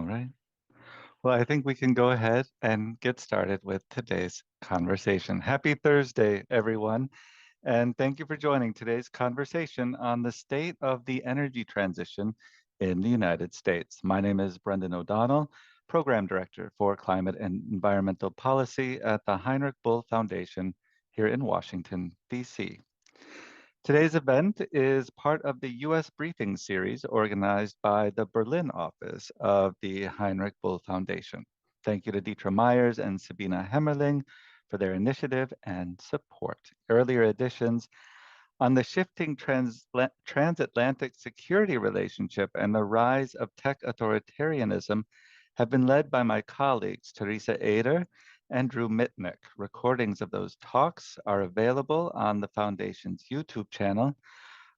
right. Well, I think we can go ahead and get started with today's conversation. Happy Thursday, everyone. And thank you for joining today's conversation on the state of the energy transition in the United States. My name is Brendan O'Donnell, Program Director for Climate and Environmental Policy at the Heinrich-Böll Foundation here in Washington, D.C. Today's event is part of the U.S. Briefings series organized by the Berlin office of the Heinrich-Böll Foundation. Thank you to Dietra Myers and Sabina Hemmerling for their initiative and support. Earlier editions on the shifting transatlantic security relationship and the rise of tech authoritarianism have been led by my colleagues, Teresa Ader and Drew Mitnick. Recordings of those talks are available on the Foundation's YouTube channel.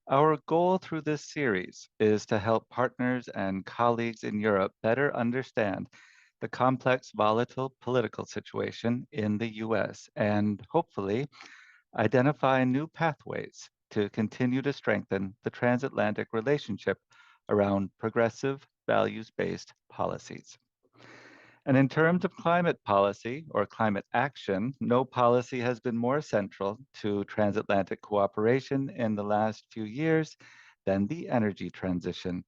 Our goal through this series is to help partners and colleagues in Europe better understand the complex, volatile political situation in the US and hopefully identify new pathways to continue to strengthen the transatlantic relationship around progressive, values-based policies. And in terms of climate policy or climate action, no policy has been more central to transatlantic cooperation in the last few years than the energy transition.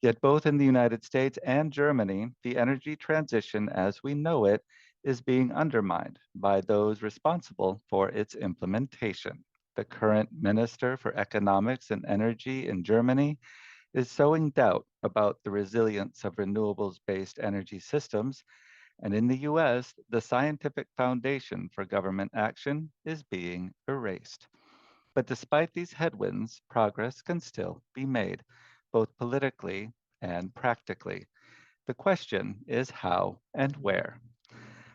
Yet both in the United States and Germany, the energy transition as we know it is being undermined by those responsible for its implementation. The current Minister for Economics and Energy in Germany is sowing doubt about the resilience of renewables-based energy systems, and in the US, the scientific foundation for government action is being erased. But despite these headwinds, progress can still be made, both politically and practically. The question is how and where.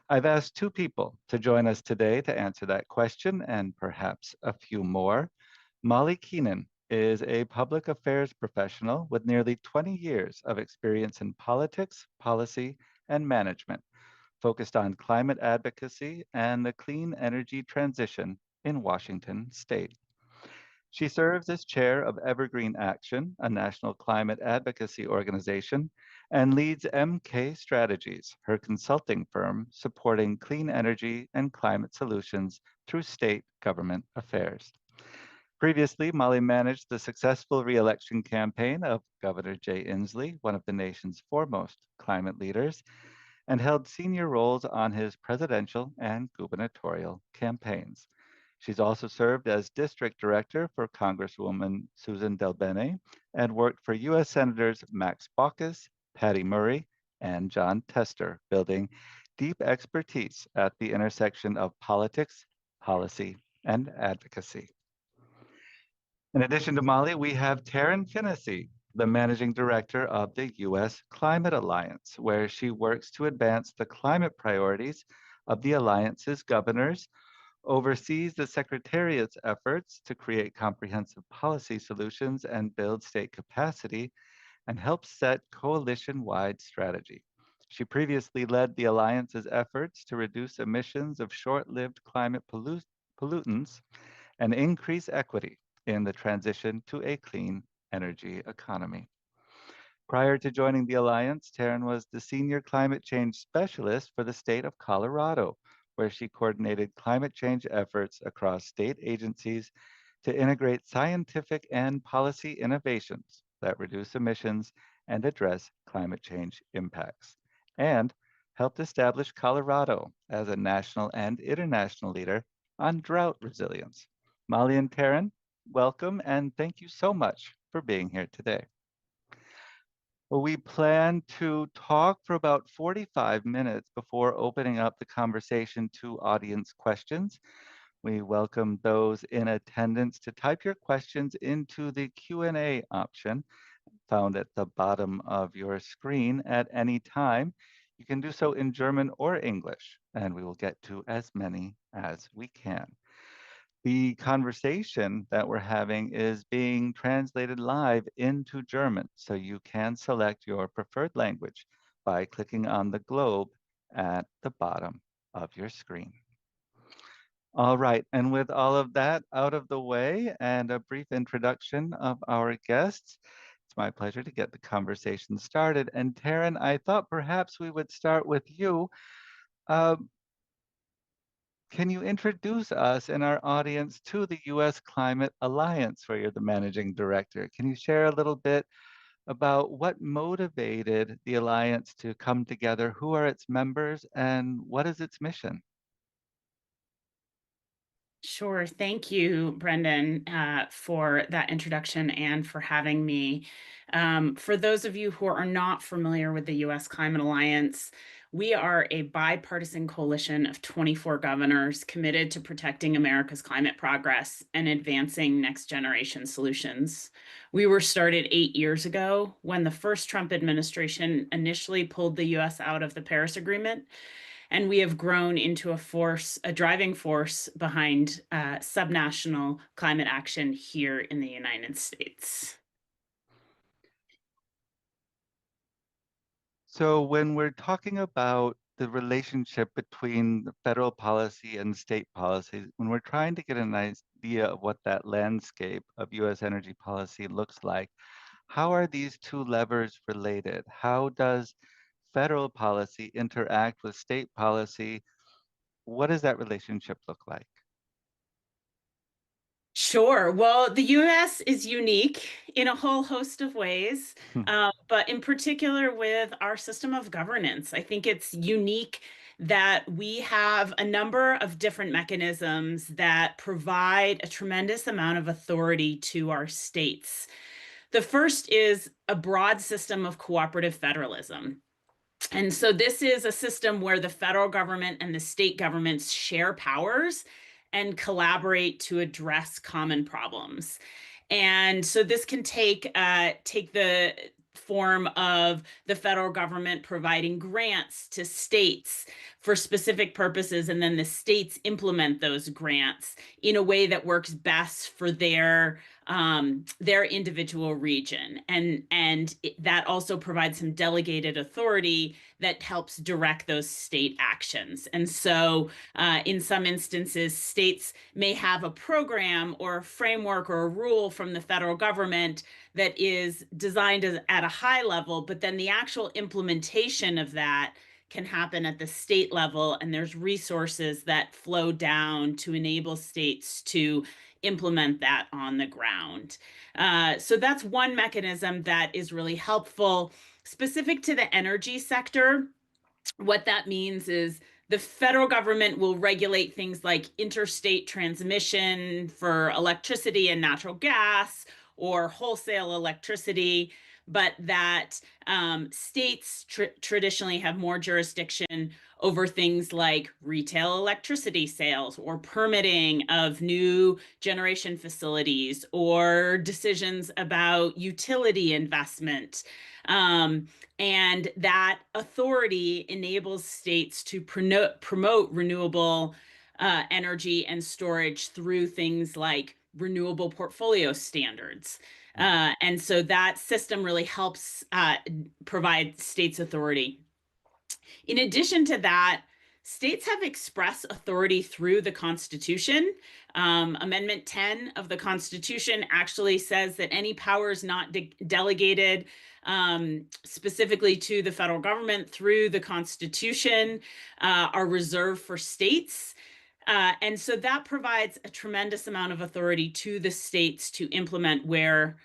I've asked two people to join us today to answer that question and perhaps a few more. Molly Keenan is a public affairs professional with nearly 20 years of experience in politics, policy, and management, focused on climate advocacy and the clean energy transition in Washington state. She serves as chair of Evergreen Action, a national climate advocacy organization, and leads MK Strategies, her consulting firm supporting clean energy and climate solutions through state government affairs. Previously, Molly managed the successful re-election campaign of Governor Jay Inslee, one of the nation's foremost climate leaders, and held senior roles on his presidential and gubernatorial campaigns. She's also served as district director for Congresswoman Susan DelBene and worked for U.S. Senators Max Baucus, Patty Murray, and John Tester, building deep expertise at the intersection of politics, policy, and advocacy. In addition to Molly, we have Taryn Finnessy, the managing director of the U.S. Climate Alliance, where she works to advance the climate priorities of the Alliance's governors, oversees the Secretariat's efforts to create comprehensive policy solutions and build state capacity, and helps set coalition-wide strategy. She previously led the Alliance's efforts to reduce emissions of short-lived climate pollutants and increase equity in the transition to a clean energy economy. Prior to joining the Alliance, Taryn was the senior climate change specialist for the state of Colorado, where she coordinated climate change efforts across state agencies to integrate scientific and policy innovations that reduce emissions and address climate change impacts, and helped establish Colorado as a national and international leader on drought resilience. Molly and Taryn, welcome and thank you so much for being here today. Well, we plan to talk for about 45 minutes before opening up the conversation to audience questions. We welcome those in attendance to type your questions into the Q&A option found at the bottom of your screen at any time. You can do so in German or English, and we will get to as many as we can. The conversation that we're having is being translated live into German, so you can select your preferred language by clicking on the globe at the bottom of your screen. All right, and with all of that out of the way and a brief introduction of our guests, it's it's my pleasure to get the conversation started. And Taryn, I thought perhaps we would start with you. Um, can you introduce us and our audience to the U.S. Climate Alliance, where you're the managing director? Can you share a little bit about what motivated the Alliance to come together? Who are its members and what is its mission? Sure. Thank you, Brendan, for that introduction and for having me. For those of you who are not familiar with the U.S. Climate Alliance, we are a bipartisan coalition of 24 governors committed to protecting America's climate progress and advancing next generation solutions. We were started 8 years ago when the first Trump administration initially pulled the U.S. out of the Paris Agreement, and we have grown into a driving force behind subnational climate action here in the United States. So when we're talking about the relationship between the federal policy and state policy, when we're trying to get an idea of what that landscape of U.S. energy policy looks like, how are these two levers related? How does federal policy interact with state policy? What does that relationship look like? Sure. Well, the US is unique in a whole host of ways, but in particular with our system of governance. I think it's unique that we have a number of different mechanisms that provide a tremendous amount of authority to our states. The first is a broad system of cooperative federalism. And so this is a system where the federal government and the state governments share powers and collaborate to address common problems. And so this can take the form of the federal government providing grants to states for specific purposes, and then the states implement those grants in a way that works best for their individual region. That also provides some delegated authority that helps direct those state actions. And so in some instances, states may have a program or a framework or a rule from the federal government that is designed at a high level, but then the actual implementation of that can happen at the state level, and there's resources that flow down to enable states to implement that on the ground. So that's one mechanism that is really helpful. Specific to the energy sector, what that means is the federal government will regulate things like interstate transmission for electricity and natural gas or wholesale electricity, but that states traditionally have more jurisdiction over things like retail electricity sales or permitting of new generation facilities or decisions about utility investment. And that authority enables states to promote renewable energy and storage through things like renewable portfolio standards. And so that system really helps provide states authority. In addition to that, states have express authority through the Constitution. Amendment 10 of the Constitution actually says that any powers not delegated specifically to the federal government through the Constitution are reserved for states. And so that provides a tremendous amount of authority to the states to implement where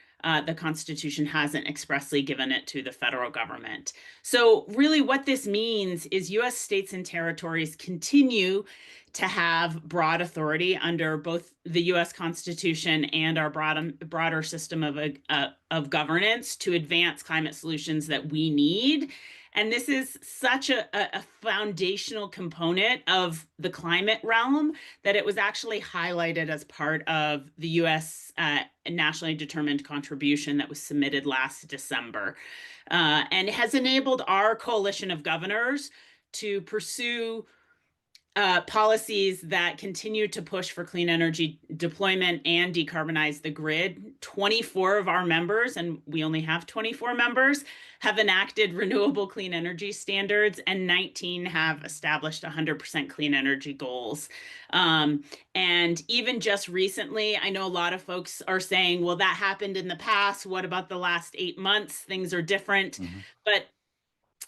the Constitution hasn't expressly given it to the federal government. So really what this means is U.S. states and territories continue to have broad authority under both the U.S. Constitution and our broader system of governance to advance climate solutions that we need. And this is such a foundational component of the climate realm that it was actually highlighted as part of the U.S. Nationally determined contribution that was submitted last December, and has enabled our coalition of governors to pursue policies that continue to push for clean energy deployment and decarbonize the grid 24 of our members, and we only have 24 members, have enacted renewable clean energy standards, and 19 have established 100% clean energy goals. And even just recently, I know a lot of folks are saying, well, that happened in the past. What about the last 8 months? Things are different. Mm-hmm. But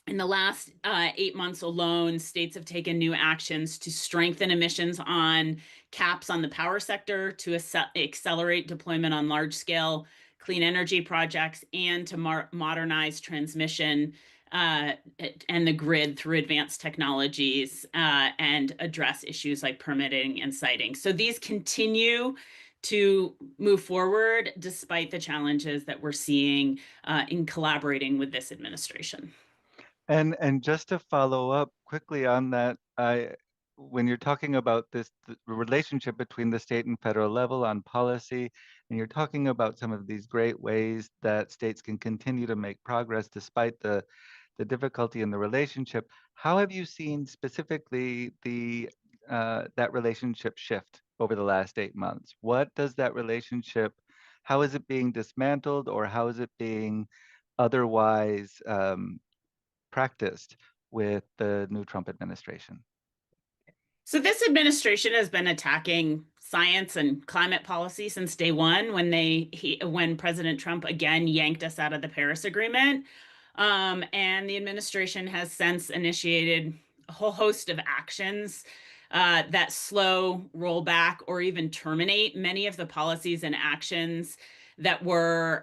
in the last 8 months alone, states have taken new actions to strengthen emissions on caps on the power sector, to accelerate deployment on large scale clean energy projects, and to modernize transmission uh, and the grid through advanced technologies and address issues like permitting and siting. So these continue to move forward despite the challenges that we're seeing in collaborating with this administration. And just to follow up quickly on that, when you're talking about the relationship between the state and federal level on policy, and you're talking about some of these great ways that states can continue to make progress despite the difficulty in the relationship, how have you seen specifically the that relationship shift over the last 8 months? What does that relationship, how is it being dismantled, or how is it being otherwise practiced with the new Trump administration? So this administration has been attacking science and climate policy since day one when President Trump again yanked us out of the Paris Agreement. And the administration has since initiated a whole host of actions that slow, roll back, or even terminate many of the policies and actions that were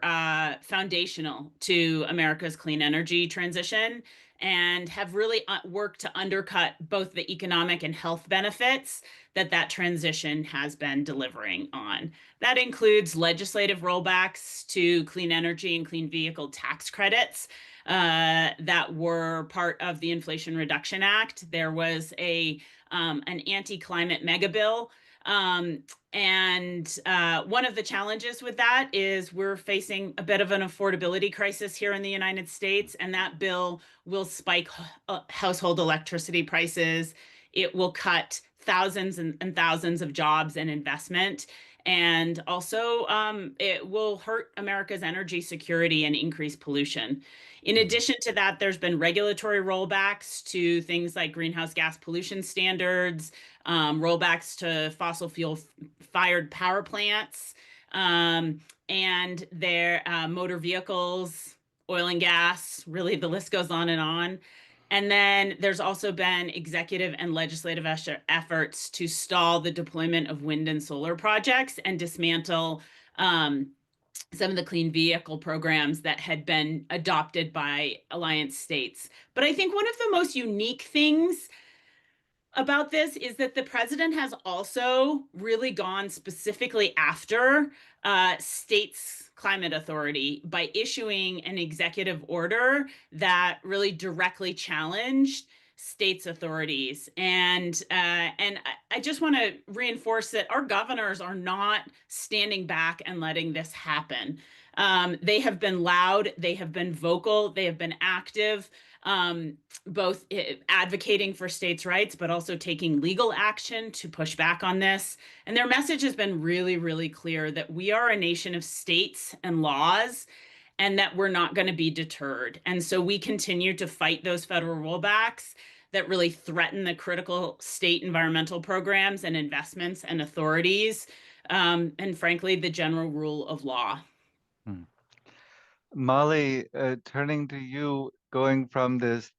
foundational to America's clean energy transition and have really worked to undercut both the economic and health benefits that transition has been delivering on. That includes legislative rollbacks to clean energy and clean vehicle tax credits that were part of the Inflation Reduction Act. There was an anti-climate mega bill. And one of the challenges with that is we're facing a bit of an affordability crisis here in the United States, and that bill will spike household electricity prices. It will cut thousands and thousands of jobs and investment. And also, it will hurt America's energy security and increase pollution. In Mhm. addition to that, there's been regulatory rollbacks to things like greenhouse gas pollution standards, rollbacks to fossil fuel fired power plants, and their motor vehicles, oil and gas, really the list goes on and on. And then there's also been executive and legislative efforts to stall the deployment of wind and solar projects and dismantle some of the clean vehicle programs that had been adopted by alliance states. But I think one of the most unique things about this is that the president has also really gone specifically after states' climate authority by issuing an executive order that really directly challenged states' authorities. And I just want to reinforce that our governors are not standing back and letting this happen. They have been loud, they have been vocal, they have been active, both advocating for states' rights, but also taking legal action to push back on this. And their message has been really, really clear that we are a nation of states and laws and that we're not going to be deterred. And so we continue to fight those federal rollbacks that really threaten the critical state environmental programs and investments and authorities, and frankly, the general rule of law. Hmm. Molly, turning to you, going from this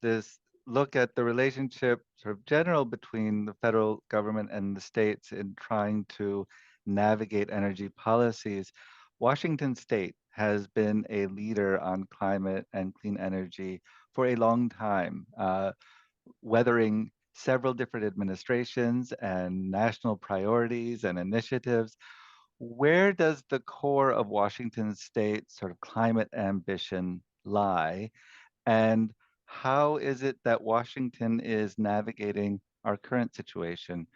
look at the relationship sort of general between the federal government and the states in trying to navigate energy policies, Washington State has been a leader on climate and clean energy for a long time, weathering several different administrations and national priorities and initiatives. Where does the core of Washington State sort of climate ambition lie? And how is it that Washington is navigating our current situation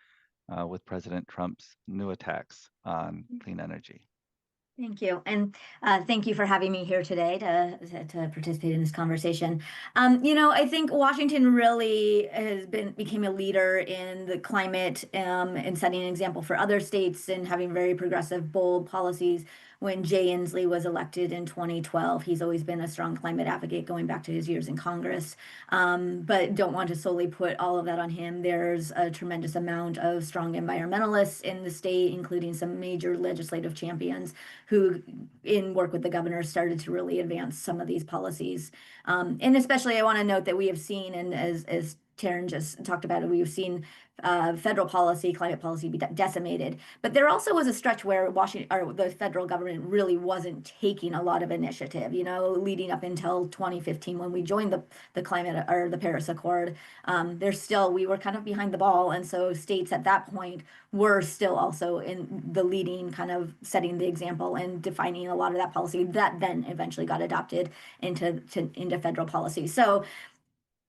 with President Trump's new attacks on clean energy? Thank you. And thank you for having me here today to participate in this conversation. I think Washington really became a leader in the climate and setting an example for other states and having very progressive, bold policies. When Jay Inslee was elected in 2012, he's always been a strong climate advocate going back to his years in Congress. But don't want to solely put all of that on him. There's a tremendous amount of strong environmentalists in the state, including some major legislative champions who, in work with the governor, started to really advance some of these policies. And especially, I want to note that we have seen, and as Taryn just talked about it, we've seen federal policy, climate policy be decimated. But there also was a stretch where Washington or the federal government really wasn't taking a lot of initiative, leading up until 2015 when we joined the climate or the Paris Accord. We were kind of behind the ball. And so states at that point were still also in the leading, kind of setting the example and defining a lot of that policy that then eventually got adopted into federal policy. So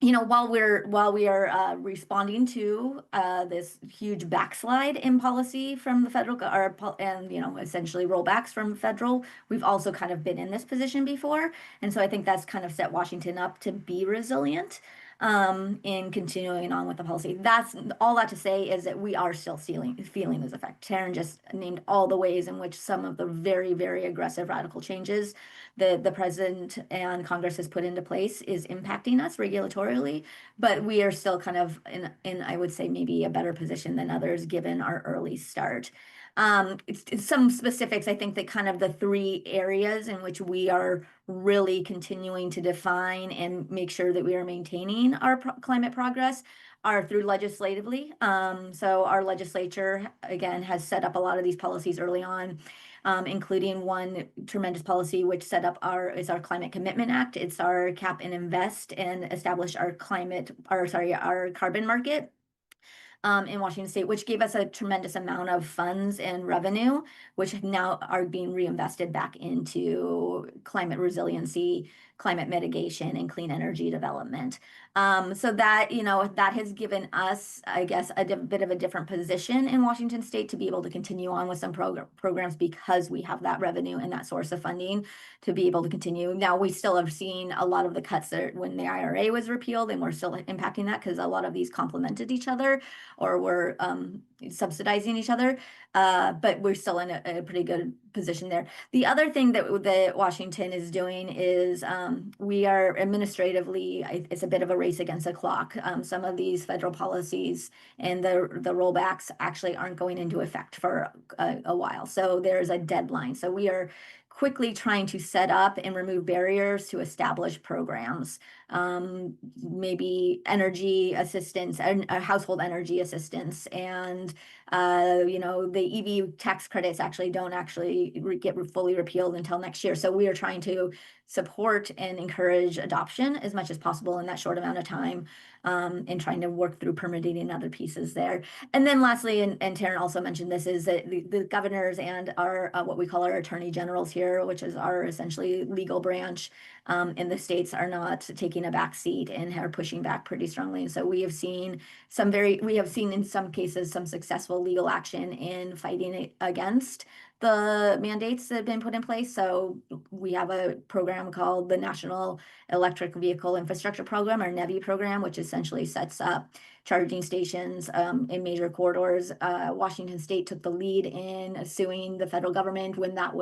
while we are responding to this huge backslide in policy from the and essentially rollbacks from federal, we've also kind of been in this position before, and so I think that's kind of set Washington up to be resilient in continuing on with the policy. That's all that to say is that we are still feeling this effect. Taryn just named all the ways in which some of the very, very aggressive radical changes the president and Congress has put into place is impacting us regulatorily, but we are still kind of in I would say maybe a better position than others given our early start. It's some specifics, I think that kind of the three areas in which we are really continuing to define and make sure that we are maintaining our climate progress are through legislatively. So our legislature, again, has set up a lot of these policies early on, including one tremendous policy which set up our Climate Commitment Act. It's our cap and invest and establish our our carbon market in Washington State, which gave us a tremendous amount of funds and revenue, which now are being reinvested back into climate resiliency, climate mitigation, and clean energy development. So that has given us, I guess, bit of a different position in Washington State to be able to continue on with some programs because we have that revenue and that source of funding to be able to continue. Now, we still have seen a lot of the cuts when the IRA was repealed, and we're still impacting that because a lot of these complemented each other or were subsidizing each other. But we're still in a pretty good position there. The other thing that Washington is doing is we are administratively, it's a bit of a race against the clock. Some of these federal policies and the rollbacks actually aren't going into effect for a while. So there's a deadline. So we are quickly trying to set up and remove barriers to establish programs, maybe energy assistance and household energy assistance. And, the EV tax credits don't get fully repealed until next year. So we are trying to support and encourage adoption as much as possible in that short amount of time, and trying to work through permitting and other pieces there. And then lastly, and Taryn also mentioned this, is that the governors and our what we call our attorney generals here, which is our essentially legal branch in the states, are not taking a back seat and are pushing back pretty strongly. And so we have seen in some cases some successful legal action in fighting against the mandates that have been put in place. So we have a program called the National Electric Vehicle Infrastructure Program, or NEVI program, which essentially sets up charging stations in major corridors. Washington State took the lead in suing the federal government when that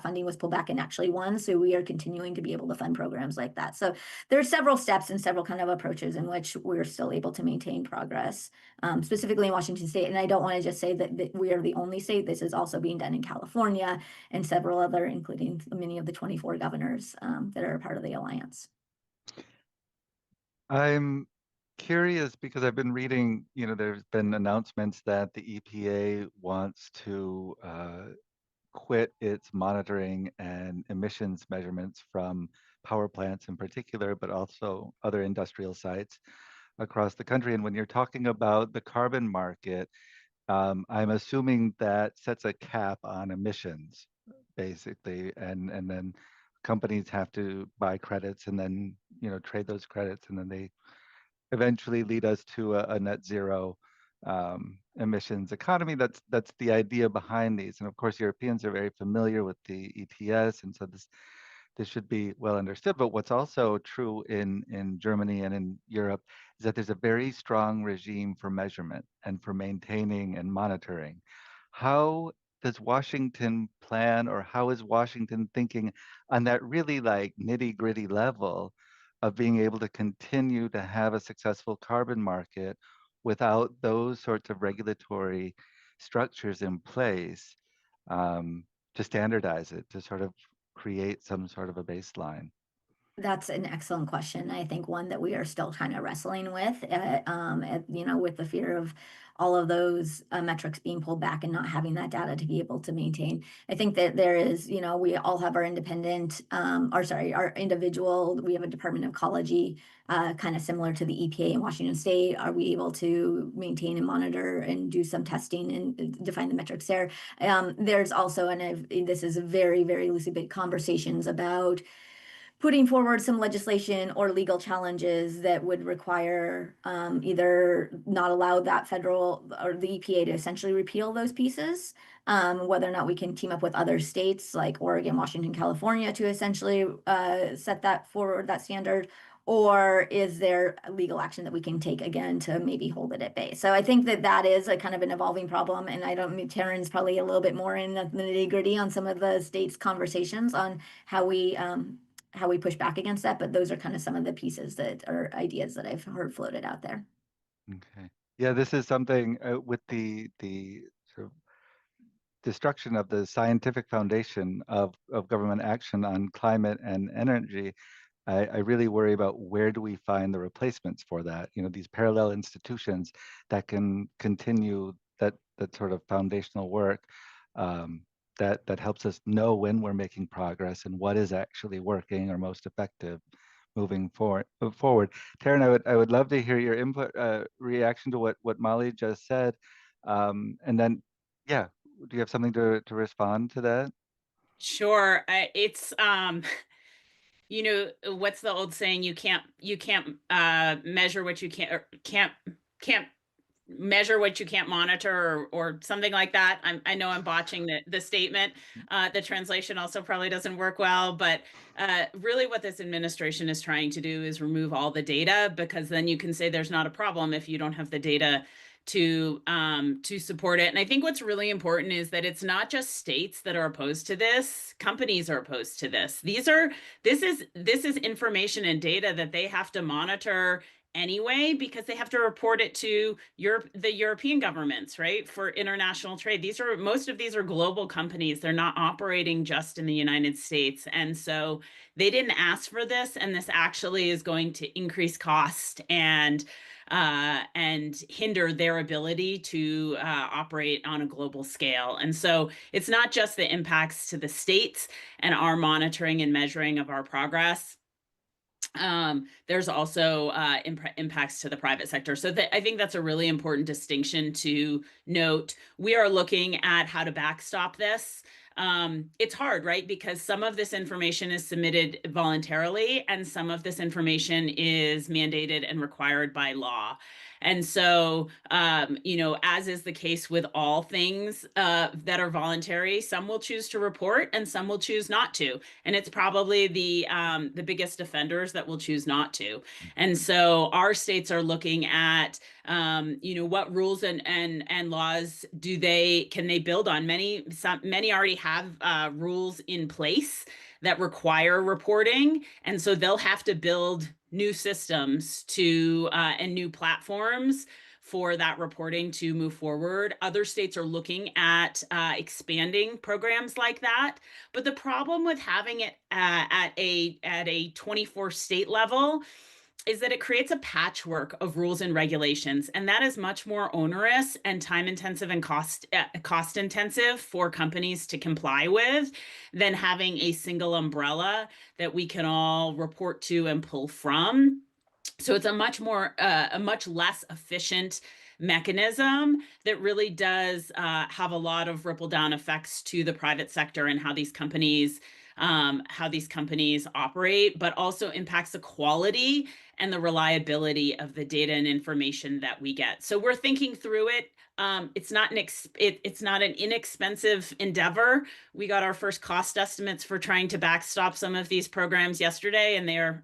funding was pulled back and actually won. So we are continuing to be able to fund programs like that. So there are several steps and several kind of approaches in which we're still able to maintain progress, specifically in Washington State. And I don't want to just say that we are the only state. This is also being done in California and several other, including many of the 24 governors that are a part of the alliance. I'm curious because I've been reading, there's been announcements that the EPA wants to quit its monitoring and emissions measurements from power plants in particular, but also other industrial sites across the country. And when you're talking about the carbon market, I'm assuming that sets a cap on emissions, basically, and then companies have to buy credits and then trade those credits, and then they eventually lead us to a net zero emissions economy. That's the idea behind these. And of course, Europeans are very familiar with the ETS, and so this should be well understood. But what's also true in Germany and in Europe is that there's a very strong regime for measurement and for maintaining and monitoring. How does Washington plan, or how is Washington thinking on that really like nitty gritty level of being able to continue to have a successful carbon market without those sorts of regulatory structures in place, to standardize it, to sort of create some sort of a baseline? That's an excellent question. I think one that we are still kind of wrestling with, with the fear of all of those metrics being pulled back and not having that data to be able to maintain. I think that there is, we all have our independent, our individual, we have a Department of Ecology, kind of similar to the EPA in Washington State. Are we able to maintain and monitor and do some testing and define the metrics there? There's also, this is a very, very loosely big conversations about putting forward some legislation or legal challenges that would require either not allow that federal or the EPA to essentially repeal those pieces, whether or not we can team up with other states like Oregon, Washington, California to essentially set that forward, that standard, or is there legal action that we can take again to maybe hold it at bay? So I think that is a kind of an evolving problem, and I don't mean Taryn's probably a little bit more in the nitty gritty on some of the states' conversations on how we push back against that, but those are kind of some of the pieces that are ideas that I've heard floated out there. Okay. Yeah, this is something with the sort of destruction of the scientific foundation of government action on climate and energy. I really worry about where do we find the replacements for that? These parallel institutions that can continue that sort of foundational work, that helps us know when we're making progress and what is actually working or most effective moving forward. Taryn, I would love to hear your input, reaction to what Molly just said, and then, yeah, do you have something to respond to that? Sure. It's what's the old saying? You can't measure what you can't, or can't measure what you can't monitor, or something like that. I know I'm botching the statement. The translation also probably doesn't work well, but really what this administration is trying to do is remove all the data, because then you can say there's not a problem if you don't have the data to support it. And I think what's really important is that it's not just states that are opposed to this. Companies are opposed to this. This is information and data that they have to monitor anyway, because they have to report it to the European governments, right, for international trade. Most of these are global companies. They're not operating just in the United States. And so they didn't ask for this, and this actually is going to increase cost and hinder their ability to operate on a global scale. And so it's not just the impacts to the states and our monitoring and measuring of our progress. There's also impacts to the private sector. So I think that's a really important distinction to note. We are looking at how to backstop this. It's hard, right? Because some of this information is submitted voluntarily, and some of this information is mandated and required by law. And so, as is the case with all things that are voluntary, some will choose to report and some will choose not to. And it's probably the biggest offenders that will choose not to. And so our states are looking at, what rules and laws can they build on? Many already have rules in place that require reporting, and so they'll have to build new systems and new platforms for that reporting to move forward. Other states are looking at expanding programs like that. But the problem with having it at a 24 state level is that it creates a patchwork of rules and regulations, and that is much more onerous and time intensive and cost intensive for companies to comply with than having a single umbrella that we can all report to and pull from. So it's a much less efficient mechanism that really does have a lot of ripple down effects to the private sector and how these companies how these companies operate, but also impacts the quality and the reliability of the data and information that we get. So we're thinking through it. It's not an inexpensive endeavor. We got our first cost estimates for trying to backstop some of these programs yesterday, and they're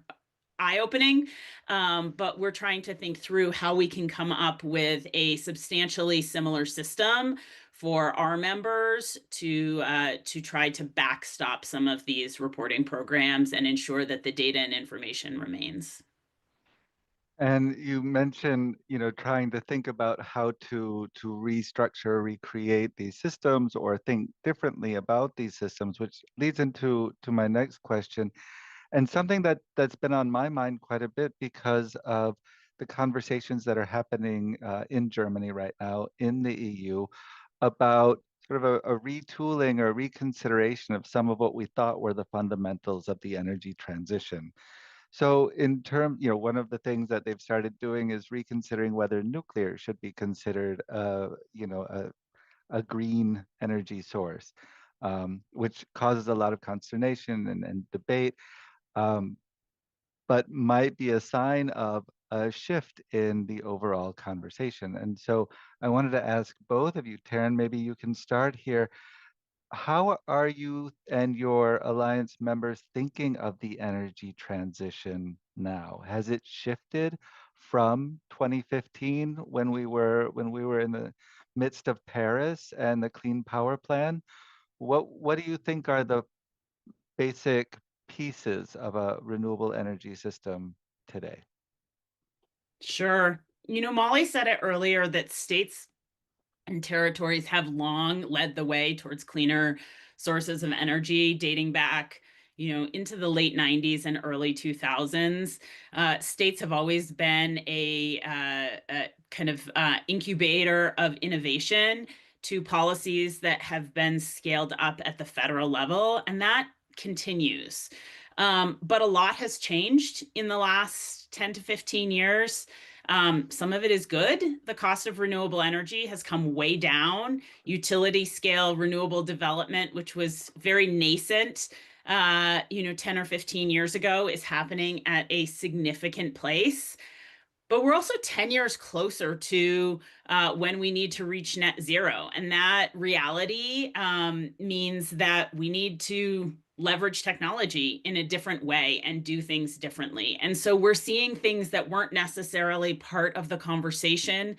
eye-opening. But we're trying to think through how we can come up with a substantially similar system for our members to try to backstop some of these reporting programs and ensure that the data and information remains. And you mentioned, trying to think about how to restructure, recreate these systems, or think differently about these systems, which leads into my next question, and something that's been on my mind quite a bit because of the conversations that are happening in Germany right now, in the EU, about sort of a retooling or reconsideration of some of what we thought were the fundamentals of the energy transition. So in term, one of the things that they've started doing is reconsidering whether nuclear should be considered, a green energy source, which causes a lot of consternation and debate, um, but might be a sign of a shift in the overall conversation. And so I wanted to ask both of you, Taryn, maybe you can start here. How are you and your alliance members thinking of the energy transition now? Has it shifted from 2015 when we were in the midst of Paris and the Clean Power Plan? What do you think are the basic pieces of a renewable energy system today? Sure. Molly said it earlier that states and territories have long led the way towards cleaner sources of energy, dating back, into the late 90s and early 2000s. States have always been a kind of incubator of innovation to policies that have been scaled up at the federal level, and that continues. But a lot has changed in the last 10 to 15 years. Some of it is good. The cost of renewable energy has come way down. Utility scale renewable development, which was very nascent, 10 or 15 years ago, is happening at a significant place. But we're also 10 years closer to when we need to reach net zero. And that reality means that we need to leverage technology in a different way and do things differently. And so we're seeing things that weren't necessarily part of the conversation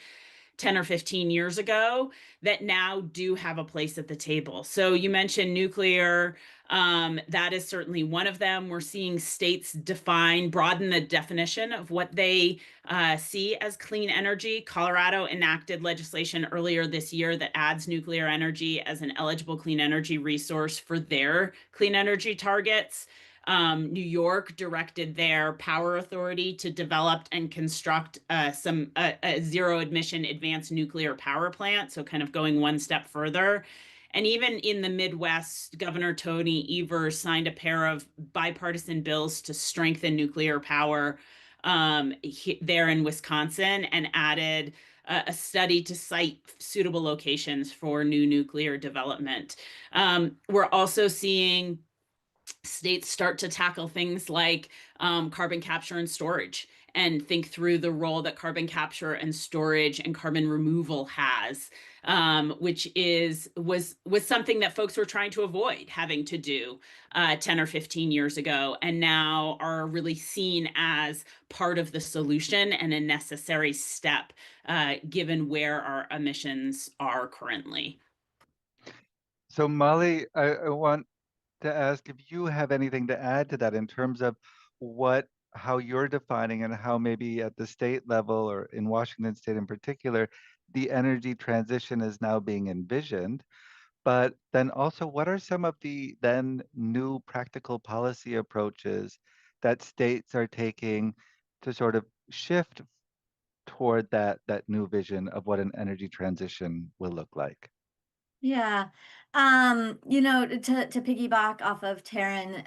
10 or 15 years ago that now do have a place at the table. So you mentioned nuclear. That is certainly one of them. We're seeing states broaden the definition of what they see as clean energy. Colorado enacted legislation earlier this year that adds nuclear energy as an eligible clean energy resource for their clean energy targets. New York directed their power authority to develop and construct a zero emission advanced nuclear power plant. So kind of going one step further. And even in the Midwest, Governor Tony Evers signed a pair of bipartisan bills to strengthen nuclear power there in Wisconsin, and added a study to cite suitable locations for new nuclear development. We're also seeing states start to tackle things like carbon capture and storage, and think through the role that carbon capture and storage and carbon removal has, which was something that folks were trying to avoid having to do 10 or 15 years ago, and now are really seen as part of the solution and a necessary step, given where our emissions are currently. So Molly, I want to ask if you have anything to add to that in terms of how you're defining and how maybe at the state level or in Washington state in particular, the energy transition is now being envisioned. But then also, what are some of the then new practical policy approaches that states are taking to sort of shift toward that new vision of what an energy transition will look like? Yeah. To piggyback off of Taryn,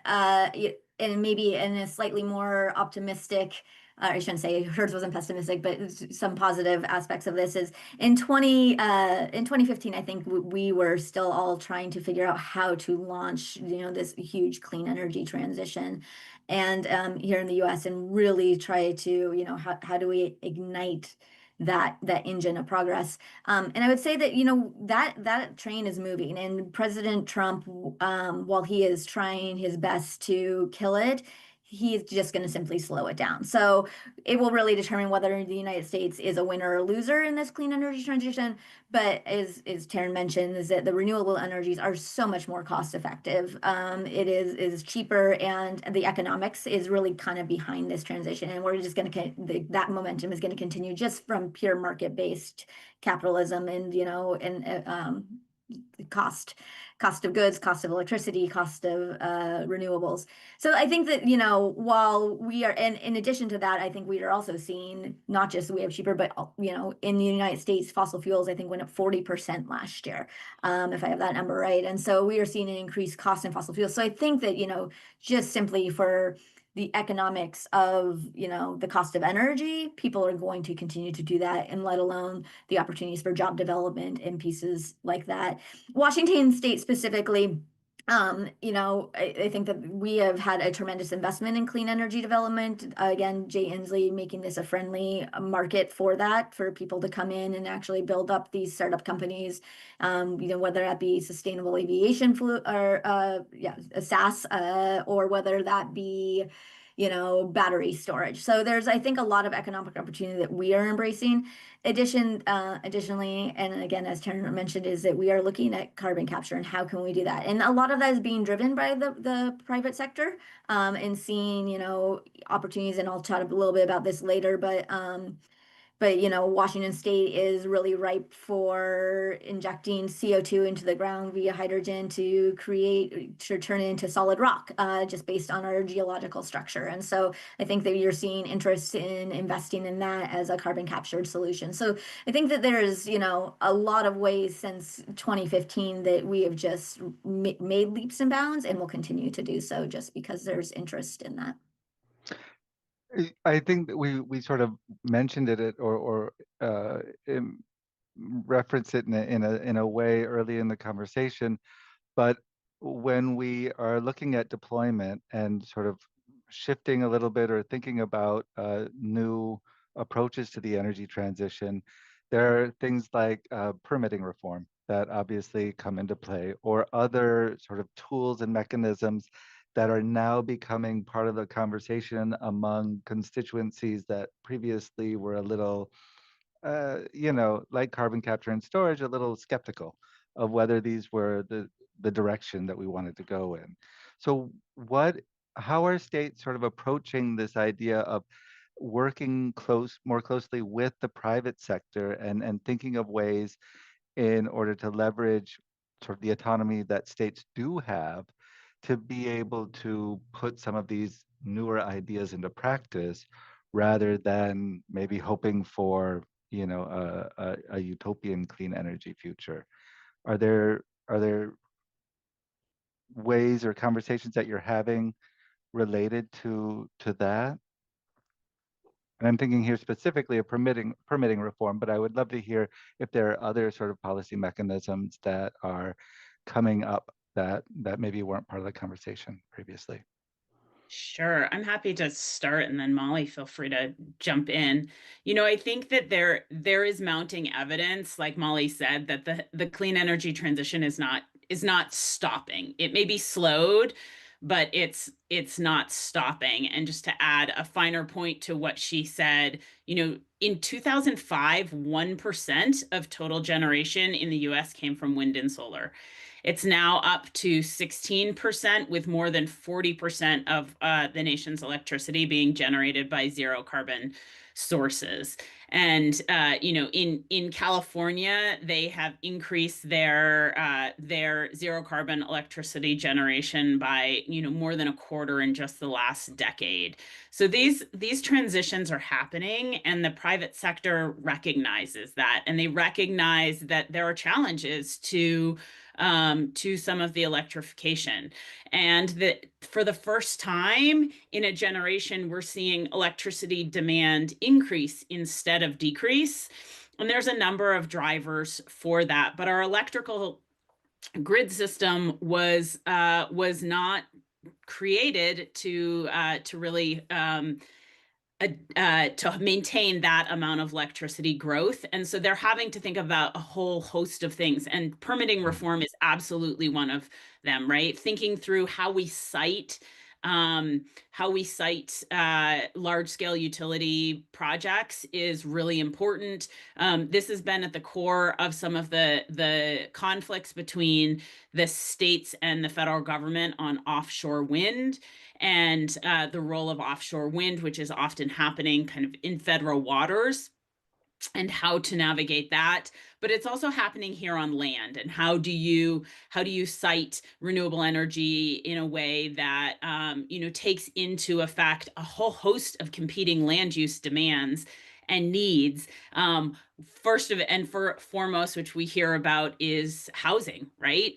and maybe in a slightly more optimistic I shouldn't say hers wasn't pessimistic, but some positive aspects of this is in 2015, I think we were still all trying to figure out how to launch, this huge clean energy transition, and here in the U.S. and really try to, how do we ignite that engine of progress. And I would say that, that train is moving, and President Trump, while he is trying his best to kill it, he's just going to simply slow it down. So it will really determine whether the United States is a winner or loser in this clean energy transition. But as Taryn mentioned, is that the renewable energies are so much more cost effective. It is cheaper, and the economics is really kind of behind this transition. And we're just going to, that momentum is going to continue just from pure market based capitalism and, cost of goods, cost of electricity, cost of renewables. So I think that, while we are, and in addition to that, I think we are also seeing not just we have cheaper, but, in the United States, fossil fuels, I think went up 40% last year, if I have that number right. And so we are seeing an increased cost in fossil fuels. So I think that, just simply for the economics of, the cost of energy, people are going to continue to do that, and let alone the opportunities for job development and pieces like that. Washington State specifically, I think that we have had a tremendous investment in clean energy development. Again, Jay Inslee making this a friendly market for that, for people to come in and actually build up these startup companies, whether that be sustainable aviation or SaaS, or whether that be battery storage. So there's, I think, a lot of economic opportunity that we are embracing. Additionally, and again, as Taryn mentioned, is that we are looking at carbon capture and how can we do that. And a lot of that is being driven by the private sector, and seeing, opportunities. And I'll chat a little bit about this later, but Washington State is really ripe for injecting CO2 into the ground via hydrogen to turn it into solid rock, just based on our geological structure. And so I think that you're seeing interest in investing in that as a carbon captured solution. So I think that there's, a lot of ways since 2015 that we have just made leaps and bounds, and will continue to do so just because there's interest in that. I think that we sort of mentioned it or referenced it in a way early in the conversation, but when we are looking at deployment and sort of shifting a little bit or thinking about new approaches to the energy transition, there are things like permitting reform that obviously come into play, or other sort of tools and mechanisms that are now becoming part of the conversation among constituencies that previously were a little, like carbon capture and storage, a little skeptical of whether these were the direction that we wanted to go in. So how are states sort of approaching this idea of working more closely with the private sector and thinking of ways in order to leverage sort of the autonomy that states do have to be able to put some of these newer ideas into practice, rather than maybe hoping for a utopian clean energy future? Are there ways or conversations that you're having related to that? And I'm thinking here specifically of permitting reform, but I would love to hear if there are other sort of policy mechanisms that are coming up that maybe weren't part of the conversation previously. Sure. I'm happy to start, and then Molly, feel free to jump in. I think that there is mounting evidence, like Molly said, that the clean energy transition is not stopping. It may be slowed, but it's not stopping. And just to add a finer point to what she said, in 2005, 1% of total generation in the US came from wind and solar. It's now up to 16%, with more than 40% of the nation's electricity being generated by zero carbon sources. And in California, they have increased their zero carbon electricity generation by more than a quarter in just the last decade. So these transitions are happening, and the private sector recognizes that, and they recognize that there are challenges to to some of the electrification. And that for the first time in a generation, we're seeing electricity demand increase instead of decrease. And there's a number of drivers for that, but our electrical grid system was not created to really to maintain that amount of electricity growth. And so they're having to think about a whole host of things. And permitting reform is absolutely one of them, right? Thinking through how we site large scale utility projects is really important. This has been at the core of some of the conflicts between the states and the federal government on offshore wind and the role of offshore wind, which is often happening kind of in federal waters, and how to navigate that. But it's also happening here on land. And how do you cite renewable energy in a way that takes into effect a whole host of competing land use demands and needs? First of and foremost, which we hear about, is housing, right?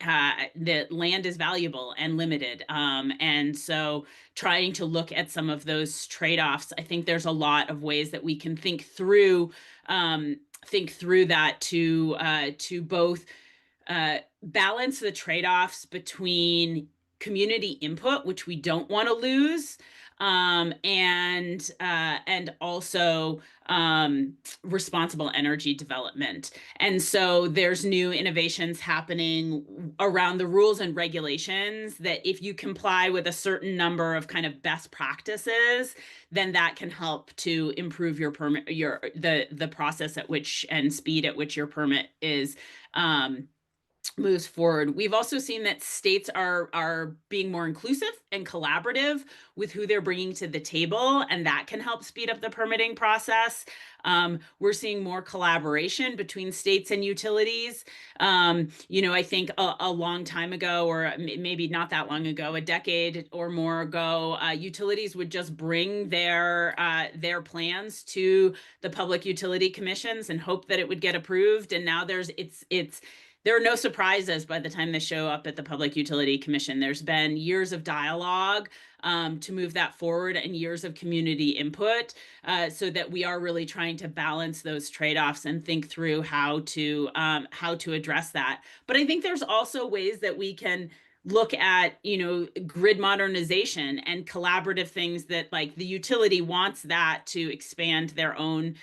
That land is valuable and limited, and so trying to look at some of those trade-offs. I think there's a lot of ways that we can think through that to both balance the trade-offs between community input, which we don't want to lose, and also responsible energy development. And so there's new innovations happening around the rules and regulations that if you comply with a certain number of kind of best practices, then that can help to improve your permit, the process at which and speed at which your permit is moves forward. We've also seen that states are being more inclusive and collaborative with who they're bringing to the table, and that can help speed up the permitting process. We're seeing more collaboration between states and utilities. I think a long time ago, or maybe not that long ago, a decade or more ago, utilities would just bring their plans to the public utility commissions and hope that it would get approved. And now there are no surprises by the time they show up at the Public Utility Commission. There's been years of dialogue to move that forward and years of community input, so that we are really trying to balance those trade-offs and think through how to address that. But I think there's also ways that we can look at, grid modernization and collaborative things that, like, the utility wants that to expand their own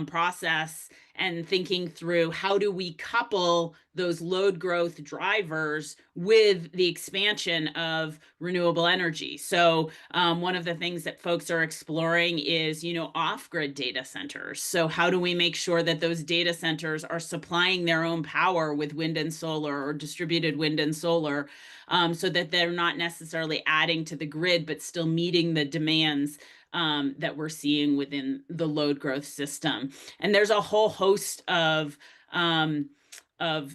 process, and thinking through how do we couple those load growth drivers with the expansion of renewable energy. So one of the things that folks are exploring is, off-grid data centers. So how do we make sure that those data centers are supplying their own power with wind and solar, or distributed wind and solar, so that they're not necessarily adding to the grid, but still meeting the demands that we're seeing within the load growth system. And there's a whole host of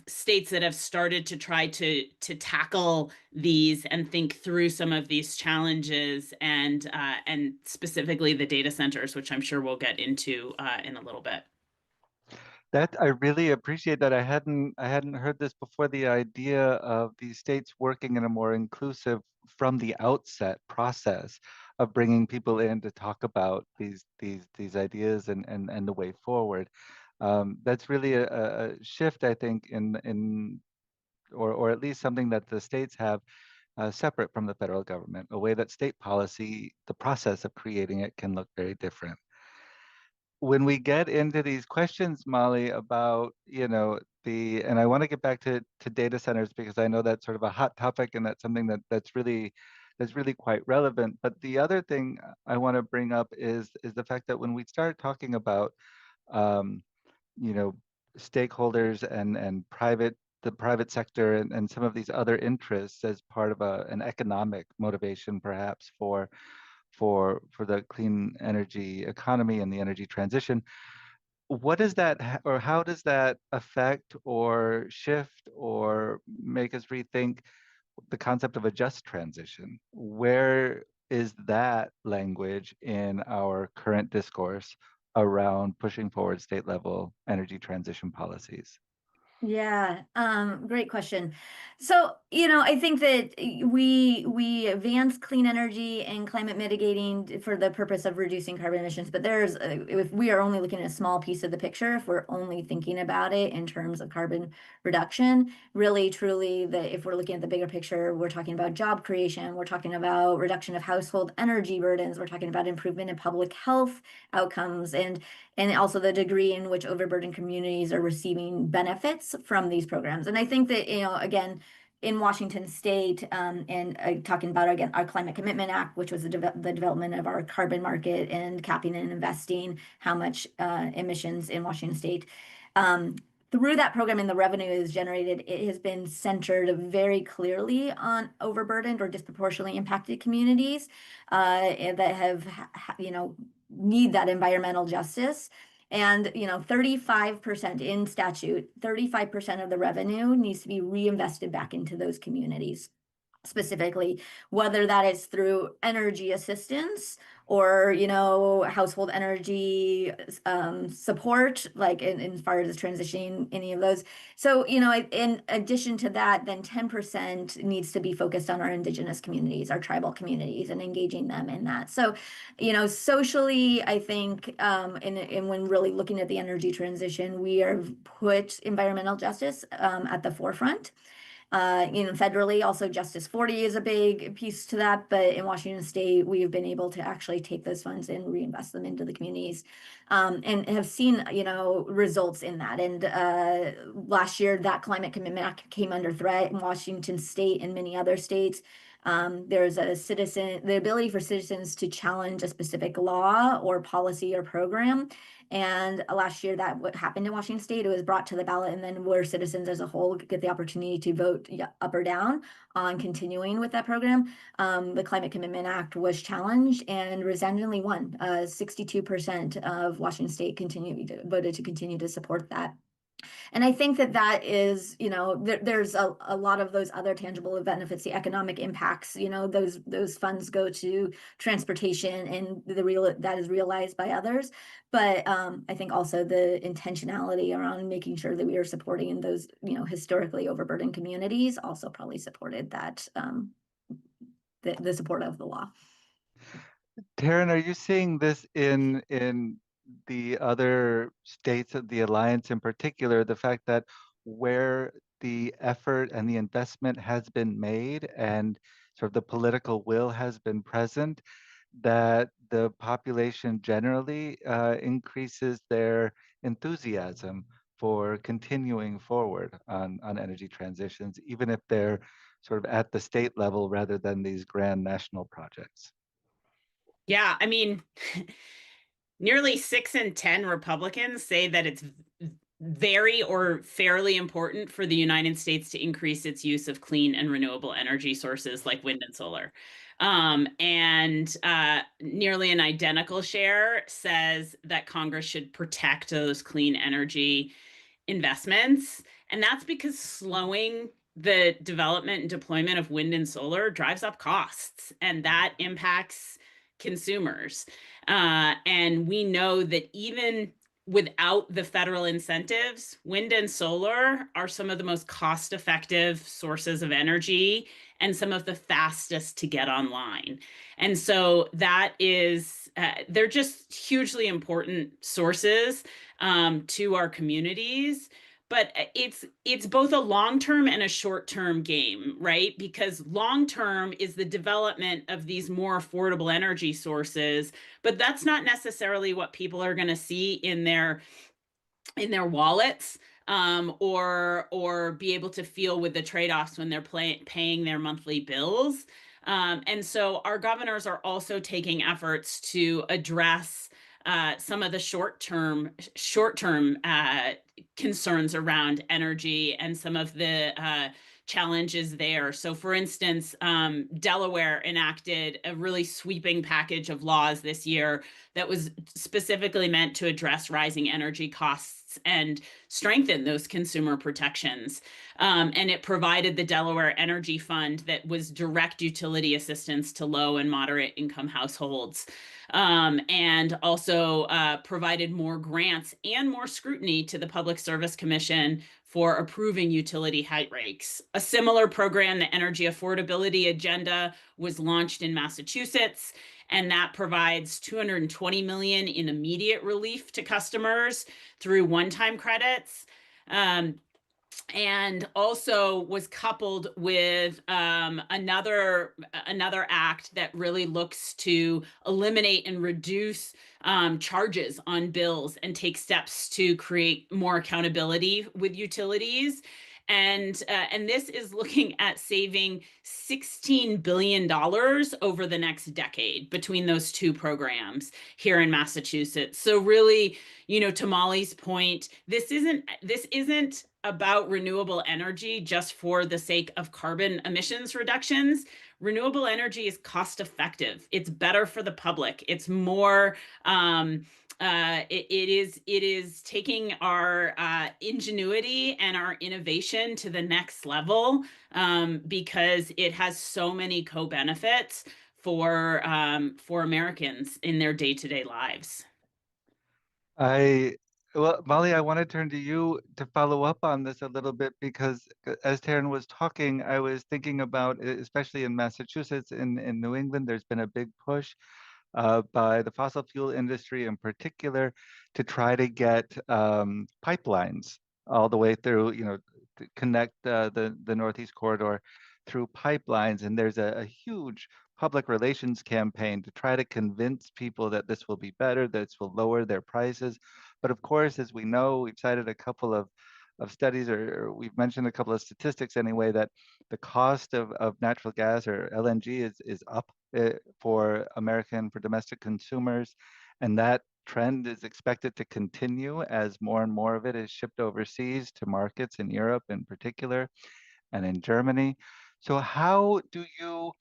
states that have started to try to tackle these and think through some of these challenges, and specifically the data centers, which I'm sure we'll get into in a little bit. That I really appreciate that. I hadn't heard this before. The idea of these states working in a more inclusive from the outset process of bringing people in to talk about these ideas and the way forward. That's really a shift, I think, or at least something that the states have separate from the federal government. A way that state policy, the process of creating it, can look very different. When we get into these questions, Molly, about, and I want to get back to data centers, because I know that's sort of a hot topic, and that's something that's really quite relevant. But the other thing I want to bring up is the fact that when we start talking about, stakeholders and the private sector and some of these other interests as part of an economic motivation, perhaps for the clean energy economy and the energy transition, what does that or how does that affect or shift or make us rethink the concept of a just transition? Where is that language in our current discourse around pushing forward state level energy transition policies? Yeah, great question. So, I think that we advance clean energy and climate mitigating for the purpose of reducing carbon emissions, but if we are only looking at a small piece of the picture, if we're only thinking about it in terms of carbon reduction, really, truly, if we're looking at the bigger picture, we're talking about job creation, we're talking about reduction of household energy burdens, we're talking about improvement in public health outcomes, and also the degree in which overburdened communities are receiving benefits from these programs. And I think that, again, in Washington State, and talking about, again, our Climate Commitment Act, which was the development of our carbon market and capping and investing how much emissions in Washington State. Through that program and the revenue is generated, it has been centered very clearly on overburdened or disproportionately impacted communities that have, need that environmental justice. And 35% in statute, 35% of the revenue needs to be reinvested back into those communities, specifically, whether that is through energy assistance or household energy support, like in far as transitioning any of those. So in addition to that, then 10% needs to be focused on our indigenous communities, our tribal communities, and engaging them in that. So socially, I think and when really looking at the energy transition, we have put environmental justice at the forefront. Federally, also Justice 40 is a big piece to that. But in Washington State, we've been able to actually take those funds and reinvest them into the communities, and have seen, results in that. And last year, that Climate Commitment Act came under threat in Washington State and many other states. There's the ability for citizens to challenge a specific law or policy or program. And last year, what happened in Washington State, it was brought to the ballot, and then where citizens as a whole get the opportunity to vote up or down on continuing with that program. The Climate Commitment Act was challenged and resoundingly won. 62% of Washington State voted to continue to support that. And I think that is, there's a lot of those other tangible benefits, the economic impacts, those funds go to transportation and that is realized by others. But I think also the intentionality around making sure that we are supporting those, historically overburdened communities also probably supported that, the support of the law. Taryn, are you seeing this in the other states of the alliance in particular, the fact that where the effort and the investment has been made and sort of the political will has been present, that the population generally increases their enthusiasm for continuing forward on energy transitions, even if they're sort of at the state level rather than these grand national projects? Yeah, I mean, nearly 6 in 10 Republicans say that it's very or fairly important for the United States to increase its use of clean and renewable energy sources like wind and solar. And nearly an identical share says that Congress should protect those clean energy investments. And that's because slowing the development and deployment of wind and solar drives up costs, and that impacts consumers. And we know that even without the federal incentives, wind and solar are some of the most cost-effective sources of energy and some of the fastest to get online. And so that is, they're just hugely important sources to our communities. But it's both a long-term and a short-term game, right? Because long-term is the development of these more affordable energy sources, but that's not necessarily what people are going to see in their wallets, or be able to feel with the trade-offs when they're paying their monthly bills. And so our governors are also taking efforts to address some of the short-term concerns around energy and some of the challenges there. So for instance, Delaware enacted a really sweeping package of laws this year that was specifically meant to address rising energy costs and strengthen those consumer protections. And it provided the Delaware Energy Fund that was direct utility assistance to low and moderate income households. And also provided more grants and more scrutiny to the Public Service Commission for approving utility height rakes. A similar program, the Energy Affordability Agenda, was launched in Massachusetts, and that provides $220 million in immediate relief to customers through one-time credits. And also was coupled with another act that really looks to eliminate and reduce charges on bills and take steps to create more accountability with utilities. And this is looking at saving $16 billion over the next decade between those two programs here in Massachusetts. So really, to Molly's point, this isn't about renewable energy just for the sake of carbon emissions reductions. Renewable energy is cost effective. It's better for the public. It's more it is taking our ingenuity and our innovation to the next level, because it has so many co-benefits for Americans in their day-to-day lives. Well, Molly, I want to turn to you to follow up on this a little bit, because as Taryn was talking, I was thinking about, especially in Massachusetts, in New England, there's been a big push by the fossil fuel industry in particular to try to get pipelines all the way through, to connect the Northeast Corridor through pipelines. And there's a huge public relations campaign to try to convince people that this will be better, that this will lower their prices. But of course, as we know, we've cited a couple of studies, or we've mentioned a couple of statistics anyway, that the cost of natural gas, or LNG, is up for domestic consumers. And that trend is expected to continue as more and more of it is shipped overseas to markets in Europe in particular, and in Germany. So how do you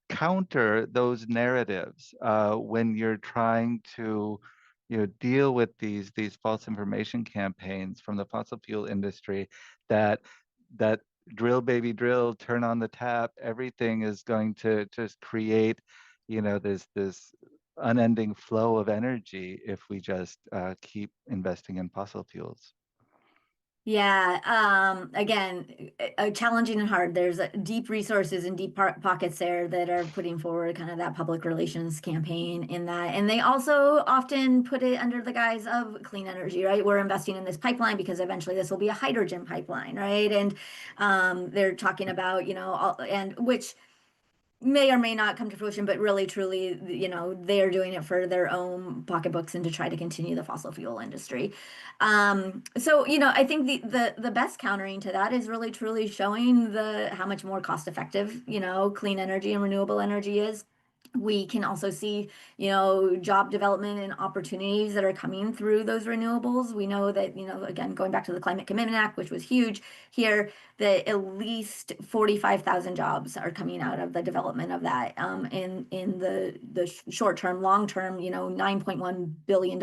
counter those narratives when you're trying to deal with these false information campaigns from the fossil fuel industry that drill baby drill, turn on the tap, everything is going to just create this unending flow of energy if we just keep investing in fossil fuels? Yeah, again, challenging and hard. There's deep resources and deep pockets there that are putting forward kind of that public relations campaign in that. And they also often put it under the guise of clean energy, right? We're investing in this pipeline because eventually this will be a hydrogen pipeline, right? And they're talking about, and which may or may not come to fruition, but really, truly, they're doing it for their own pocketbooks and to try to continue the fossil fuel industry. So, I think the best countering to that is really, truly showing how much more cost effective, clean energy and renewable energy is. We can also see, job development and opportunities that are coming through those renewables. We know that, again, going back to the Climate Commitment Act, which was huge here, that at least 45,000 jobs are coming out of the development of that. In the short term, long term, $9.1 billion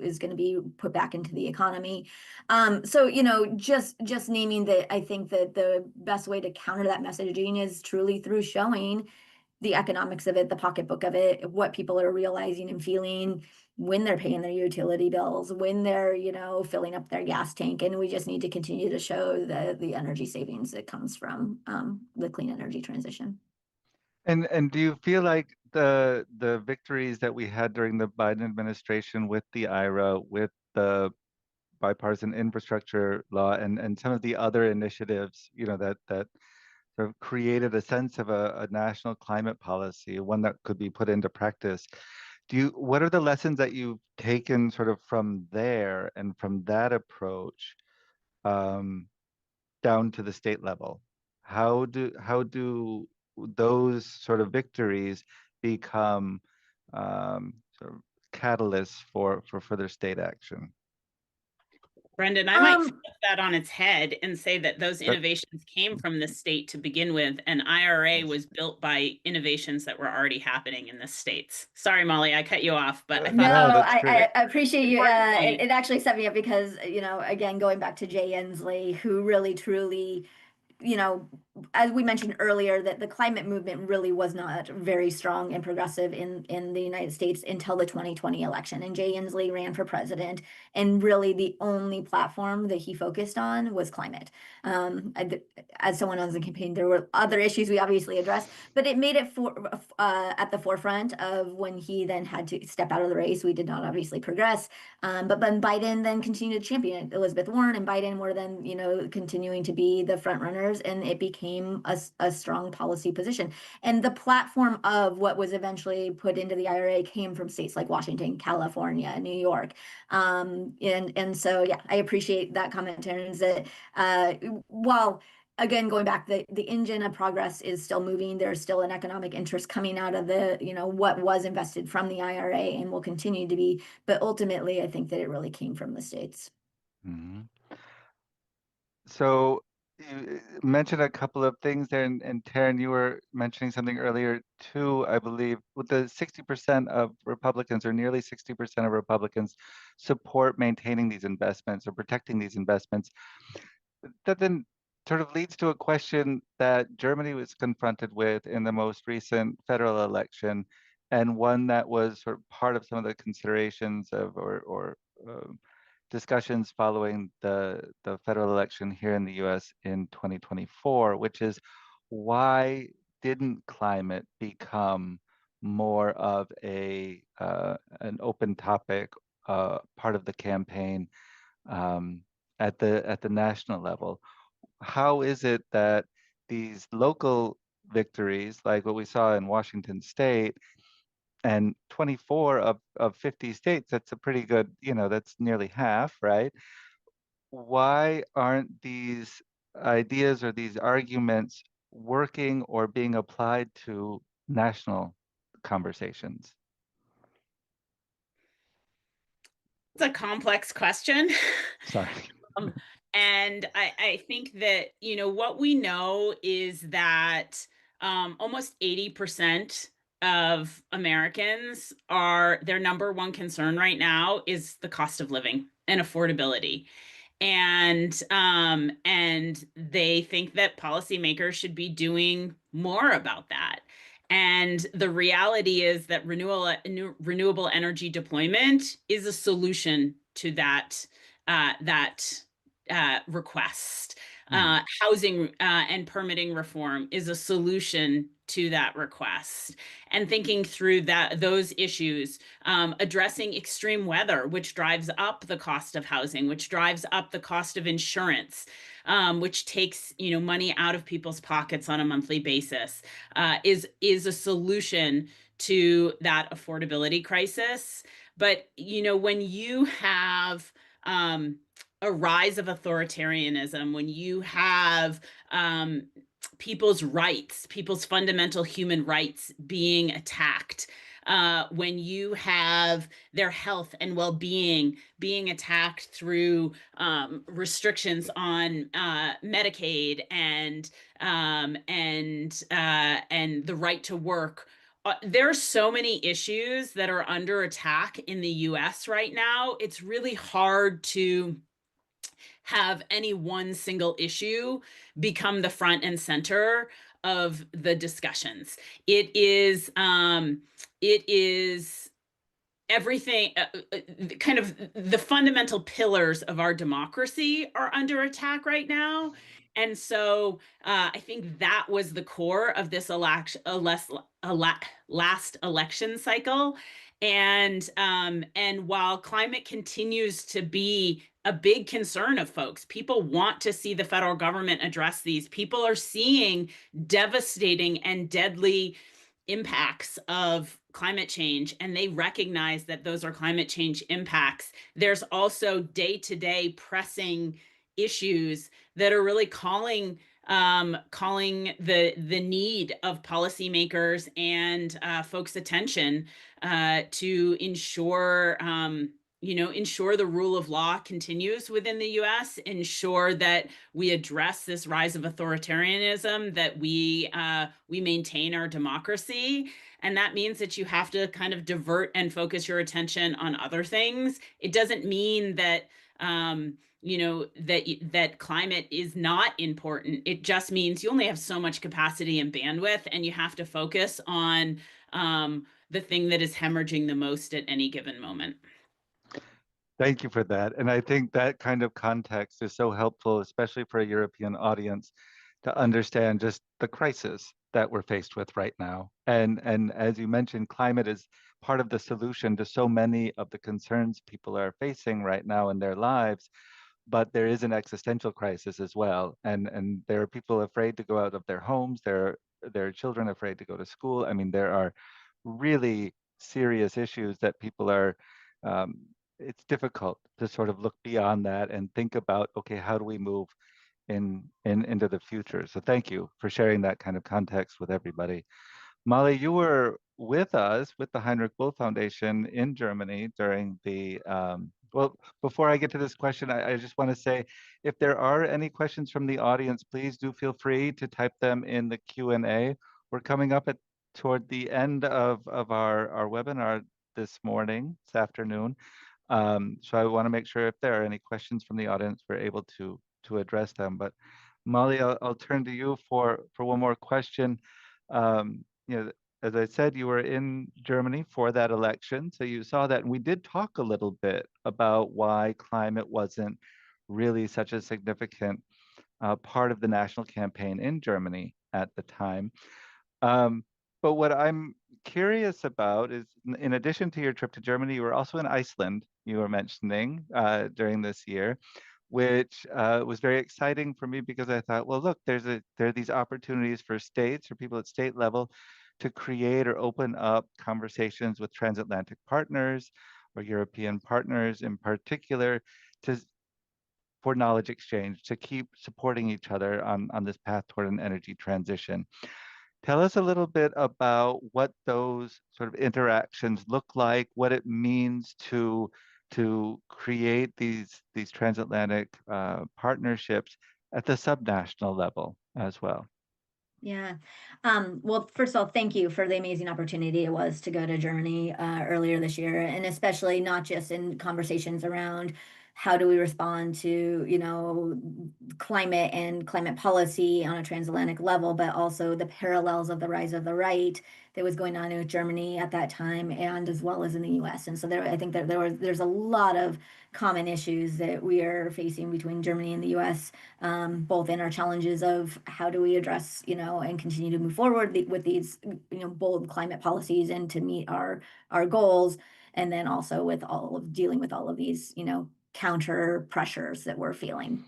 is going to be put back into the economy. So, just naming that, I think that the best way to counter that messaging is truly through showing the economics of it, the pocketbook of it, what people are realizing and feeling when they're paying their utility bills, when they're, filling up their gas tank. And we just need to continue to show the energy savings that comes from the clean energy transition. And do you feel like the victories that we had during the Biden administration with the IRA, with the Bipartisan Infrastructure Law, and some of the other initiatives, that sort of created a sense of a national climate policy, one that could be put into practice. What are the lessons that you've taken sort of from there and from that approach down to the state level? How do those sort of victories become sort of catalysts for further state action? Brendan, I might flip that on its head and say that those innovations came from the state to begin with, and IRA was built by innovations that were already happening in the states. Sorry, Molly, I cut you off, but I thought no, I appreciate you. It actually set me up because, again, going back to Jay Inslee, who really, truly, as we mentioned earlier, that the climate movement really was not very strong and progressive in the United States until the 2020 election. And Jay Inslee ran for president, and really the only platform that he focused on was climate. As someone on the campaign, there were other issues we obviously addressed, but it made it at the forefront of when he then had to step out of the race. We did not obviously progress, but then Biden then continued to champion it. Elizabeth Warren and Biden were then, continuing to be the front runners, and it became a strong policy position. And the platform of what was eventually put into the IRA came from states like Washington, California, New York. And so, yeah, I appreciate that comment, Terrence, that while again, going back, the engine of progress is still moving. There's still an economic interest coming out of the, what was invested from the IRA and will continue to be. But ultimately, I think that it really came from the states. Mm-hmm. So you mentioned a couple of things there, and Taryn, you were mentioning something earlier too, I believe, with the 60% of Republicans, or nearly 60% of Republicans, support maintaining these investments or protecting these investments. That then sort of leads to a question that Germany was confronted with in the most recent federal election, and one that was sort of part of some of the considerations of or discussions following the federal election here in the US in 2024, which is, why didn't climate become more of an open topic, part of the campaign, at the national level? How is it that these local victories, like what we saw in Washington State, and 24 of 50 states, that's a pretty good, that's nearly half, right? Why aren't these ideas or these arguments working or being applied to national conversations? It's a complex question. Sorry. And I think that, what we know is that almost 80% of Americans their number one concern right now is the cost of living and affordability. And they think that policymakers should be doing more about that. And the reality is that renewable energy deployment is a solution to that request. Housing and permitting reform is a solution to that request. And thinking through those issues, addressing extreme weather, which drives up the cost of housing, which drives up the cost of insurance, which takes money out of people's pockets on a monthly basis, is a solution to that affordability crisis. But when you have a rise of authoritarianism, when you have people's rights, people's fundamental human rights being attacked, when you have their health and well-being being attacked through restrictions on Medicaid and the right to work. There are so many issues that are under attack in the US right now. It's really hard to have any one single issue become the front and center of the discussions. It is everything, kind of the fundamental pillars of our democracy are under attack right now. And so I think that was the core of this last election cycle. And while climate continues to be a big concern of folks, people want to see the federal government address these. People are seeing devastating and deadly impacts of climate change, and they recognize that those are climate change impacts. There's also day-to-day pressing issues that are really calling the need of policymakers and folks' attention to ensure the rule of law continues within the US, ensure that we address this rise of authoritarianism, that we maintain our democracy. And that means that you have to kind of divert and focus your attention on other things. It doesn't mean that that climate is not important. It just means you only have so much capacity and bandwidth, and you have to focus on the thing that is hemorrhaging the most at any given moment. Thank you for that. And I think that kind of context is so helpful, especially for a European audience, to understand just the crisis that we're faced with right now. And as you mentioned, climate is part of the solution to so many of the concerns people are facing right now in their lives. But there is an existential crisis as well. And there are people afraid to go out of their homes. There are children afraid to go to school. I mean, there are really serious issues that people are um, it's difficult to sort of look beyond that and think about, okay, how do we move into the future? So thank you for sharing that kind of context with everybody. Molly, you were with us with the Heinrich-Böll Foundation in Germany during the, well, before I get to this question, I just want to say, if there are any questions from the audience, please do feel free to type them in the Q&A. We're coming up toward the end of our webinar this afternoon. So I want to make sure if there are any questions from the audience, we're able to address them. But Molly, I'll turn to you for one more question. You know, as I said, you were in Germany for that election, so you saw that, and we did talk a little bit about why climate wasn't really such a significant part of the national campaign in Germany at the time. But what I'm curious about is, in addition to your trip to Germany, you were also in Iceland, you were mentioning during this year, which was very exciting for me because I thought, well, look, there are these opportunities for states or people at state level to create or open up conversations with transatlantic partners or European partners in particular for knowledge exchange, to keep supporting each other on this path toward an energy transition. Tell us a little bit about what those sort of interactions look like, what it means to create these transatlantic partnerships at the subnational level as well. Yeah. Well, first of all, thank you for the amazing opportunity it was to go to Germany earlier this year, and especially not just in conversations around how do we respond to, climate and climate policy on a transatlantic level, but also the parallels of the rise of the right that was going on in Germany at that time, and as well as in the U.S. And so I think that there's a lot of common issues that we are facing between Germany and the U.S., both in our challenges of how do we address, and continue to move forward with these, bold climate policies and to meet our goals, and then also with dealing with all of these, counter pressures that we're feeling.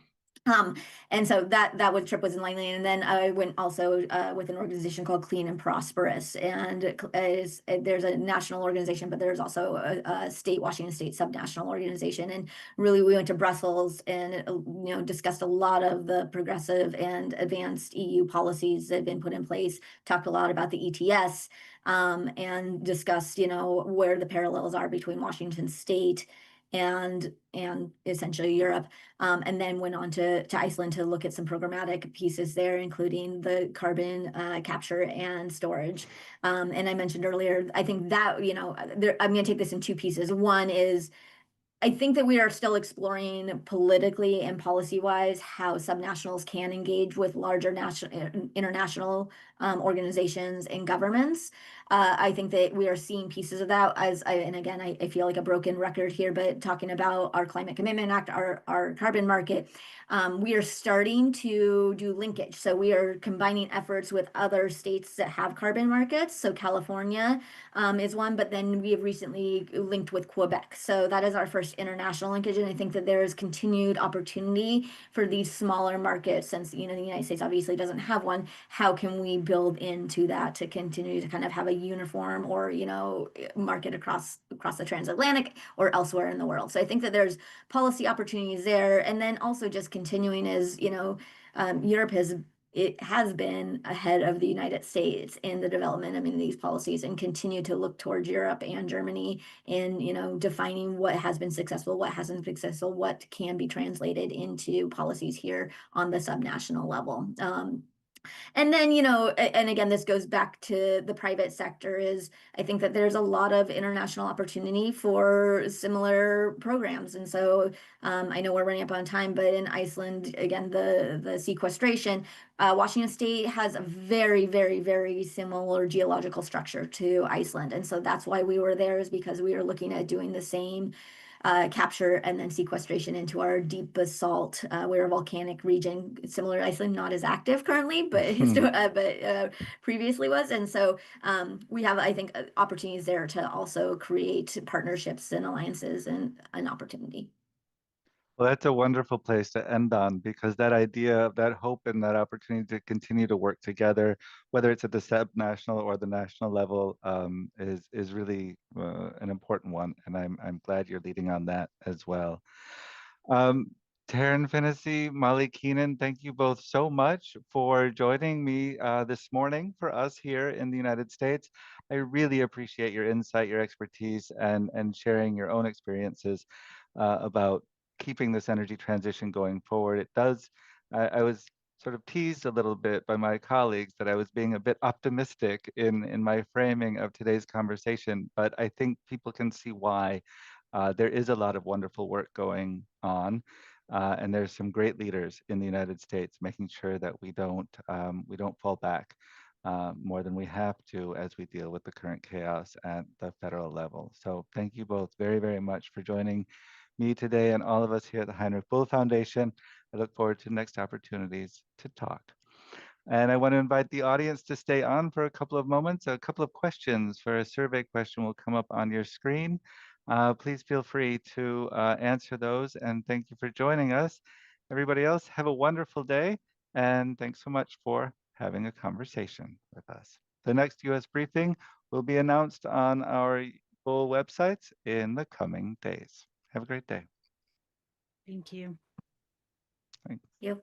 And so that trip was in Langley, and then I went also with an organization called Clean and Prosperous, and there's a national organization, but there's also a Washington State subnational organization. And really, we went to Brussels and discussed a lot of the progressive and advanced EU policies that have been put in place. Talked a lot about the ETS, and discussed where the parallels are between Washington State and essentially Europe, and then went on to Iceland to look at some programmatic pieces there, including the carbon capture and storage. And I mentioned earlier, I think that, I'm going to take this in two pieces. One is, I think that we are still exploring politically and policy-wise how subnationals can engage with larger international organizations and governments. I think that we are seeing pieces of that and again, I feel like a broken record here, but talking about our Climate Commitment Act, our carbon market, we are starting to do linkage. So we are combining efforts with other states that have carbon markets. So California is one, but then we have recently linked with Quebec. So that is our first international linkage. And I think that there is continued opportunity for these smaller markets, since, the United States obviously doesn't have one. How can we build into that to continue to kind of have a uniform or, market across the transatlantic or elsewhere in the world? So I think that there's policy opportunities there. And then also just continuing as, Europe has been ahead of the United States in the development of these policies, and continue to look towards Europe and Germany in, defining what has been successful, what hasn't been successful, what can be translated into policies here on the subnational level. And then, you know, and again, this goes back to the private sector is I think that there's a lot of international opportunity for similar programs. And so I know we're running up on time, but in Iceland, again, the sequestration, Washington State has a very, very, very similar geological structure to Iceland. And so that's why we were there, is because we were looking at doing the same capture and then sequestration into our deep basalt. We're a volcanic region, similar to Iceland, not as active currently, but previously was. And so we have, I think, opportunities there to also create partnerships and alliances and an opportunity. Well, that's a wonderful place to end on, because that idea of that hope and that opportunity to continue to work together, whether it's at the subnational or the national level, is really an important one. And I'm glad you're leading on that as well. Taryn Finnessy, Molly Keenan, thank you both so much for joining me this morning for us here in the United States. I really appreciate your insight, your expertise, and sharing your own experiences about keeping this energy transition going forward. It does, I was sort of teased a little bit by my colleagues that I was being a bit optimistic in my framing of today's conversation, but I think people can see why. There is a lot of wonderful work going on, and there's some great leaders in the United States making sure that we don't fall back more than we have to as we deal with the current chaos at the federal level. So thank you both very, very much for joining me today and all of us here at the Heinrich-Böll Foundation. I look forward to next opportunities to talk. And I want to invite the audience to stay on for a couple of moments. A couple of questions for a survey question will come up on your screen. Please feel free to answer those, and thank you for joining us. Everybody else, have a wonderful day, and thanks so much for having a conversation with us. The next US briefing will be announced on our full websites in the coming days. Have a great day. Thank you. Thanks. Thank you.